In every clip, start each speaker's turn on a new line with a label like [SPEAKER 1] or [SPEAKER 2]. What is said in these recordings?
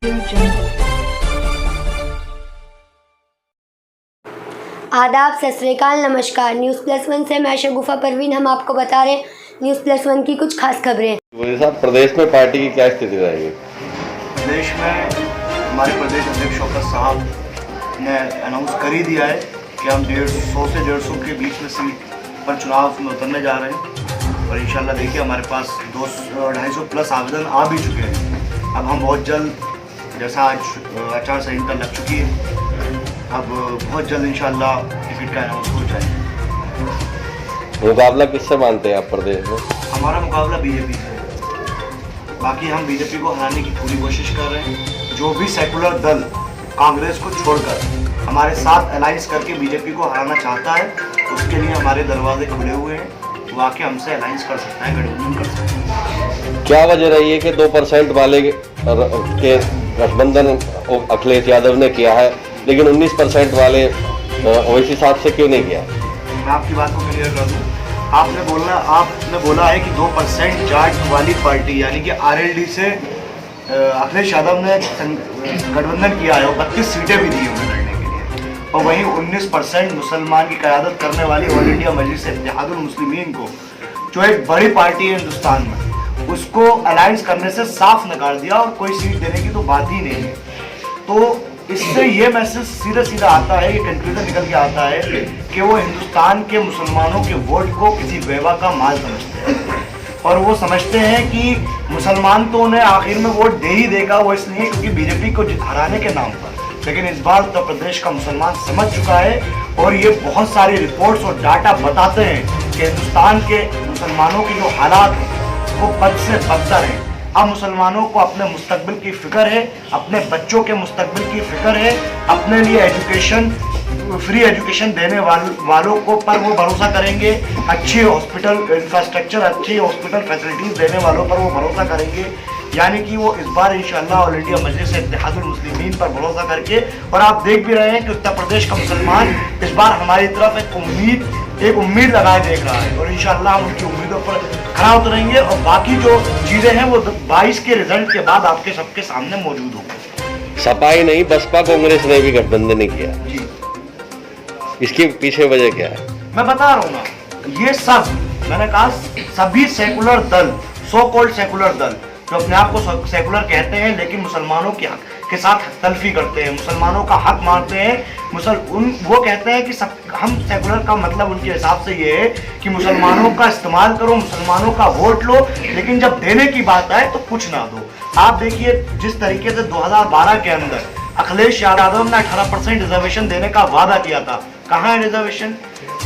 [SPEAKER 1] आदाब, सत श्री अकाल, नमस्कार। न्यूज़ प्लस वन से मैं शगुफा परवीन। हम आपको बता रहे हैं न्यूज़ प्लस वन की कुछ खास खबरें।
[SPEAKER 2] साहब, प्रदेश में पार्टी की क्या स्थिति रहेगी?
[SPEAKER 3] प्रदेश में हमारे प्रदेश अध्यक्ष शौकत साहब ने अनाउंस कर ही दिया है कि हम 100 से 150 के बीच में सीट पर चुनाव में उतरने जा रहे हैं और इंशाल्लाह देखिए हमारे पास 200-250 प्लस आवेदन आ भी चुके हैं। अब हम बहुत जल्द, जैसा आज आचार संहिता लग चुकी है, अब बहुत जल्द इंशाल्लाह टिकट का अनाउंस हो जाएगा।
[SPEAKER 2] मुकाबला किससे मानते हैं आप प्रदेश में?
[SPEAKER 3] हमारा मुकाबला बीजेपी से है। बाकी हम बीजेपी को हराने की पूरी कोशिश कर रहे हैं। जो भी सेकुलर दल कांग्रेस को छोड़कर हमारे साथ अलायंस करके बीजेपी को हराना चाहता है, उसके लिए हमारे दरवाजे खुले हुए हैं। वो आके हमसे अलायंस कर सकता है, गठबंधन कर सकता है।
[SPEAKER 2] क्या वजह रही है कि 2% वाले के गठबंधन अखिलेश यादव ने किया है, लेकिन 19% वाले ओवैसी साहब से क्यों नहीं किया?
[SPEAKER 3] मैं आपकी बात को क्लियर कर दूँ। आपने बोला है कि 2% जाट वाली पार्टी यानी कि आरएलडी से अखिलेश यादव ने गठबंधन किया है और 32 सीटें भी दी उन्हें लड़ने के लिए, और वहीं 19% मुसलमान की क़यादत करने वाली ऑल इंडिया मजलिस इत्तेहादुल मुस्लिमीन को, जो एक बड़ी पार्टी है हिंदुस्तान में, उसको अलायंस करने से साफ नकार दिया और कोई सीट देने की तो बात ही नहीं है। तो इससे ये मैसेज सीधा आता है, ये कंक्लूजन निकल के आता है कि वो हिंदुस्तान के मुसलमानों के वोट को किसी बेवा का माल समझते हैं और वो समझते हैं कि मुसलमान तो उन्हें आखिर में वोट दे ही देगा, वो इसलिए क्योंकि बीजेपी को हराने के नाम पर। लेकिन इस बार उत्तर प्रदेश का मुसलमान समझ चुका है और ये बहुत सारी रिपोर्ट्स और डाटा बताते हैं कि हिंदुस्तान के मुसलमानों की जो हालात हैं वो बद से बदतर हैं। अब मुसलमानों को अपने मुस्तकबिल की फ़िक्र है, अपने बच्चों के मुस्तकबिल की फ़िक्र है, अपने लिए एजुकेशन, फ्री एजुकेशन देने वालों को पर वो भरोसा करेंगे, अच्छी हॉस्पिटल इंफ्रास्ट्रक्चर, अच्छी हॉस्पिटल फैसिलिटीज़ देने वालों पर वो भरोसा करेंगे। यानी कि वो इस बार इंशाअल्लाह ऑल इंडिया मजलिस इत्तेहादुल मुस्लिमीन पर भरोसा करके, और आप देख भी रहे हैं कि उत्तर प्रदेश का मुसलमान इस बार हमारी तरफ एक उम्मीद लगाए देख रहा है और इंशाअल्लाह हम उनकी उम्मीदों पर खरा उतरेंगे और बाकी जो चीज़ें हैं वो 22 के रिजल्ट के बाद आपके सबके सामने मौजूद होंगी।
[SPEAKER 2] सपा ही नहीं, बसपा कांग्रेस ने भी गठबंधन नहीं किया
[SPEAKER 3] जी,
[SPEAKER 2] इसके पीछे वजह क्या है?
[SPEAKER 3] मैं बता रहा हूँ ना, ये सब मैंने कहा सभी सेकुलर दल, सो कॉल्ड सेकुलर दल, जो अपने आप को सेकुलर कहते हैं लेकिन मुसलमानों के हक के साथ तलफी करते हैं, मुसलमानों का हक मानते हैं, वो कहते हैं कि हम सेकुलर का मतलब उनके हिसाब से ये है कि मुसलमानों का इस्तेमाल करो, मुसलमानों का वोट लो, लेकिन जब देने की बात आए तो कुछ ना दो। आप देखिए जिस तरीके से 2012 के अंदर अखिलेश यादव ने 18% रिजर्वेशन देने का वादा किया था, कहाँ है रिजर्वेशन?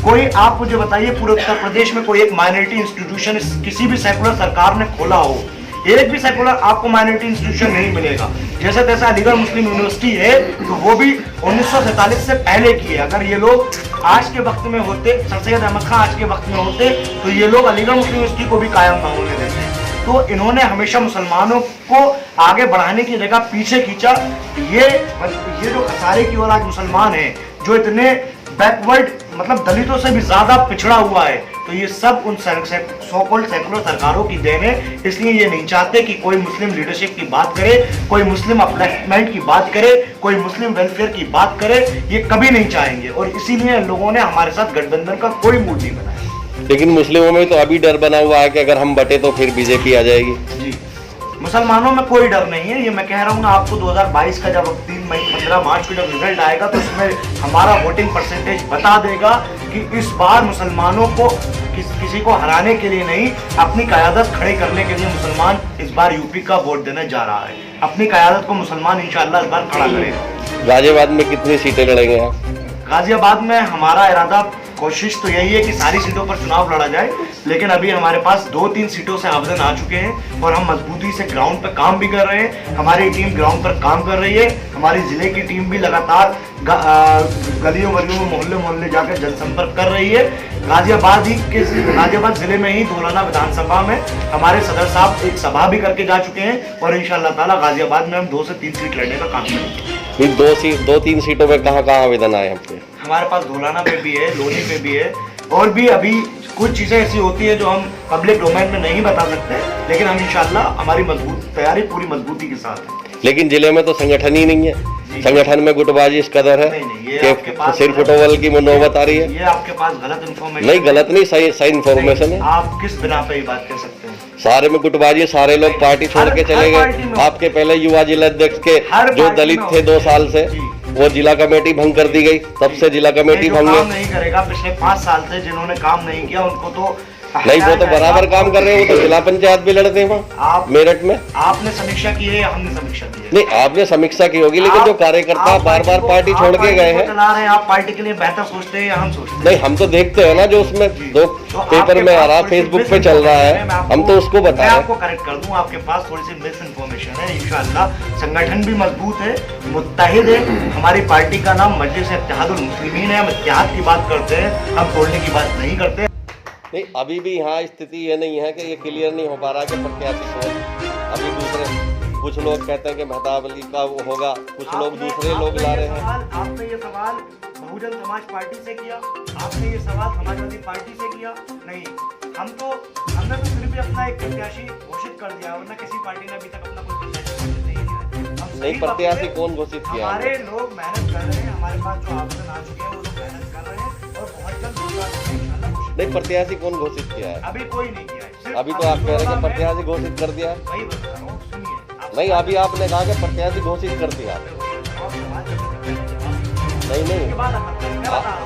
[SPEAKER 3] कोई आप मुझे बताइए पूरे उत्तर प्रदेश में कोई एक माइनॉरिटी इंस्टीट्यूशन किसी भी सेकुलर सरकार ने खोला हो? एक भी सेकुलर आपको माइनॉरिटी इंस्टीट्यूशन नहीं मिलेगा। जैसे तैसा अलीगढ़ मुस्लिम यूनिवर्सिटी है तो वो भी 1947 से पहले की है। अगर ये लोग आज के वक्त में होते, सर सैयद अहमद खान आज के वक्त में होते, तो ये लोग अलीगढ़ मुस्लिम यूनिवर्सिटी को भी कायम ना होने देते। तो इन्होंने हमेशा मुसलमानों को आगे बढ़ाने की जगह पीछे खींचा। ये जो खसारे की ओर आज मुसलमान है, जो इतने बैकवर्ड मतलब दलितों से भी ज्यादा पिछड़ा हुआ है, तो ये सब उन सो कॉल्ड सेकुलर सरकारों की देन है। इसलिए ये नहीं चाहते कि कोई मुस्लिम लीडरशिप की बात करे, कोई मुस्लिम अपलिफ्टमेंट की बात करे, कोई मुस्लिम वेलफेयर की बात करे, ये कभी नहीं चाहेंगे और इसीलिए लोगों ने हमारे साथ गठबंधन का कोई मूड नहीं बनाया।
[SPEAKER 2] लेकिन मुस्लिमों में तो अभी डर बना हुआ है कि अगर हम बटे तो फिर बीजेपी आ जाएगी।
[SPEAKER 3] जी, मुसलमानों में कोई डर नहीं है। ये मैं कह रहा हूँ ना आपको, 2022 का जब 15 मार्च को जब रिजल्ट आएगा तो उसमें हमारा वोटिंग परसेंटेज बता देगा कि इस बार मुसलमानों को किसी को हराने के लिए नहीं, अपनी क़यादत खड़े करने के लिए मुसलमान इस बार यूपी का वोट देने जा रहा है। अपनी क़यादत को मुसलमान इंशाअल्लाह इस बार खड़ा करेगा।
[SPEAKER 2] गाजियाबाद में कितनी सीटें लड़ेंगे आप?
[SPEAKER 3] गाजियाबाद में हमारा इरादा, कोशिश तो यही है कि सारी सीटों पर चुनाव लड़ा जाए, लेकिन अभी हमारे पास 2-3 सीटों से आवेदन आ चुके हैं और हम मजबूती से ग्राउंड पर काम भी कर रहे हैं। हमारी टीम ग्राउंड पर काम कर रही है। हमारी जिले की टीम भी लगातार गलियों गलियों में मोहल्ले मोहल्ले जाकर जनसंपर्क कर रही है। गाजियाबाद जिले में ही दोलाना विधानसभा में हमारे सदर साहब एक सभा भी करके जा चुके हैं और इंशाअल्लाह ताला गाजियाबाद में हम 2 से 3 सीट लड़ने का काम करेंगे।
[SPEAKER 2] 2-3 सीटों में कहाँ आवेदन आए आपके?
[SPEAKER 3] हमारे पास धोलाना पे भी है, लोनी पे भी है, और भी अभी कुछ चीज़ें ऐसी होती है जो हम पब्लिक डोमेन में नहीं बता सकते, लेकिन हम इंशाअल्लाह हमारी तैयारी पूरी मजबूती के साथ है।
[SPEAKER 2] लेकिन जिले में तो संगठन ही नहीं है। संगठन में गुटबाजी इस कदर है कि सिर फुटबॉल की नौबत आ रही है।
[SPEAKER 3] ये आपके पास गलत इन्फॉर्मेशन
[SPEAKER 2] नहीं, गलत नहीं, सही इन्फॉर्मेशन है।
[SPEAKER 3] आप किस बिना पे ये बात कह सकते हैं?
[SPEAKER 2] सारे में गुटबाजी, सारे लोग पार्टी छोड़ के चले गए। आपके पहले युवा जिला अध्यक्ष के जो दलित थे 2 साल से, वो जिला कमेटी भंग कर दी गई, तब से जिला कमेटी भंग
[SPEAKER 3] नहीं करेगा। पिछले 5 साल से जिन्होंने काम नहीं किया उनको तो
[SPEAKER 2] नहीं, वो तो बराबर काम कर रहे हैं। वो तो जिला पंचायत भी लड़ते हैं वहाँ मेरठ में।
[SPEAKER 3] आपने समीक्षा की है या हमने समीक्षा की है?
[SPEAKER 2] नहीं, आपने समीक्षा की होगी, लेकिन जो कार्यकर्ता बार बार पार्टी छोड़ के गए हैं,
[SPEAKER 3] चला रहे हैं, आप पार्टी के लिए बेहतर सोचते हैं या हम सोचते हैं?
[SPEAKER 2] नहीं, हम तो देखते हैं ना, जो उसमें 2 पेपर में आ रहा, फेसबुक पे चल रहा है, हम तो उसको बता रहे हैं।
[SPEAKER 3] आपको करेक्ट कर दूं, आपके पास थोड़ी सी मिस इन्फॉर्मेशन है। इंशाअल्लाह संगठन भी मजबूत है, मुत्तहिद है। हमारी पार्टी का नाम मजलिस इत्तेहादुल मुस्लिमीन है। हम इत्तेहाद की बात करते हैं, हम तोड़ने की बात नहीं करते।
[SPEAKER 2] नहीं, अभी भी यहाँ स्थिति ये नहीं है कि ये क्लियर नहीं हो पा रहा कि प्रत्याशी कौन। अभी दूसरे कुछ लोग कहते हैं कि मेहताब अली का होगा, कुछ लोग दूसरे लोग ला रहे हैं।
[SPEAKER 3] आपने ये सवाल बहुजन समाज पार्टी से किया, आपने ये सवाल समाजवादी पार्टी से किया? नहीं, हमने तो सिर्फ अपना एक प्रत्याशी घोषित कर दिया, वरना किसी पार्टी ने अभी तक अपना कोई प्रत्याशी घोषित नहीं किया।
[SPEAKER 2] नहीं, प्रत्याशी कौन घोषित किया?
[SPEAKER 3] हमारे लोग मेहनत कर रहे हैं, हमारे पास जो आवेदन आ चुके हैं वो लोग मेहनत कर रहे हैं और बहुत जल्द
[SPEAKER 2] नहीं, प्रत्याशी कौन घोषित किया है?
[SPEAKER 3] अभी कोई नहीं किया है।
[SPEAKER 2] अभी तो आप कह रहे हैं कि प्रत्याशी घोषित कर दिया।
[SPEAKER 3] वही बता रहा हूँ, सुनिए।
[SPEAKER 2] नहीं, अभी आपने कहा कि प्रत्याशी घोषित कर दिया। नहीं,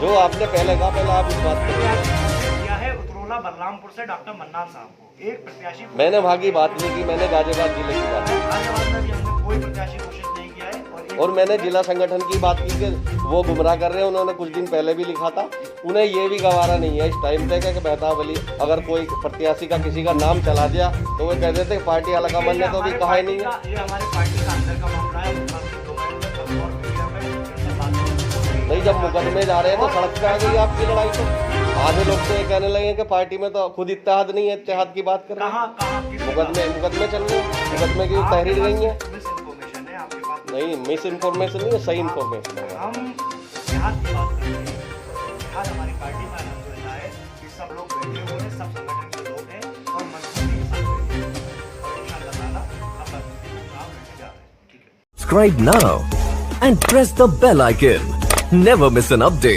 [SPEAKER 2] जो आपने पहले कहा, पहले आप इस बात
[SPEAKER 3] किया है उतरोला बलरामपुर से डॉक्टर मन्नान साहब को एक प्रत्याशी।
[SPEAKER 2] मैंने वहाँ की बात नहीं की, मैंने गाजियाबाद जिले की बात की।
[SPEAKER 3] गाजियाबाद में भी हमने कोई प्रत्याशी घोषित नहीं किया है।
[SPEAKER 2] और मैंने जिला संगठन की बात की कि वो गुमराह कर रहे हैं। उन्होंने कुछ दिन पहले भी लिखा था, उन्हें ये भी गवारा नहीं है इस टाइम पे कि मेहताब अली अगर कोई प्रत्याशी का किसी का नाम चला दिया तो वो कहते थे पार्टी अलग अमन ने तो भी कहा ही नहीं है।
[SPEAKER 3] ये हमारे पार्टी का अंदर का मामला है।
[SPEAKER 2] नहीं, जब मुकदमे जा रहे हैं तो सड़क पे आ गई आपकी लड़ाई। तो आधे लोग तो ये कहने लगे कि पार्टी में तो खुद इत्तेहाद नहीं है, इत्तेहाद की बात कर रहे हैं। मुकदमे चल रहे हैं, मुकदमे की तहरीर गई है। नहीं, मिस इन्फॉर्मेशन नहीं है, सही इन्फॉर्मेशन है।
[SPEAKER 3] हम जिहाद की बात करते हैं। जिहाद हमारी पार्टी में अल्हम्दुलिल्लाह है कि सब लोग बैठे हुए हैं, सब संगठन के लोग हैं और मजबूती के साथ बैठे हैं और इंशाअल्लाह ताला हम मजबूती के साथ बैठे जा रहे हैं। ठीक है।
[SPEAKER 4] Subscribe now and press the bell icon. Never miss an update.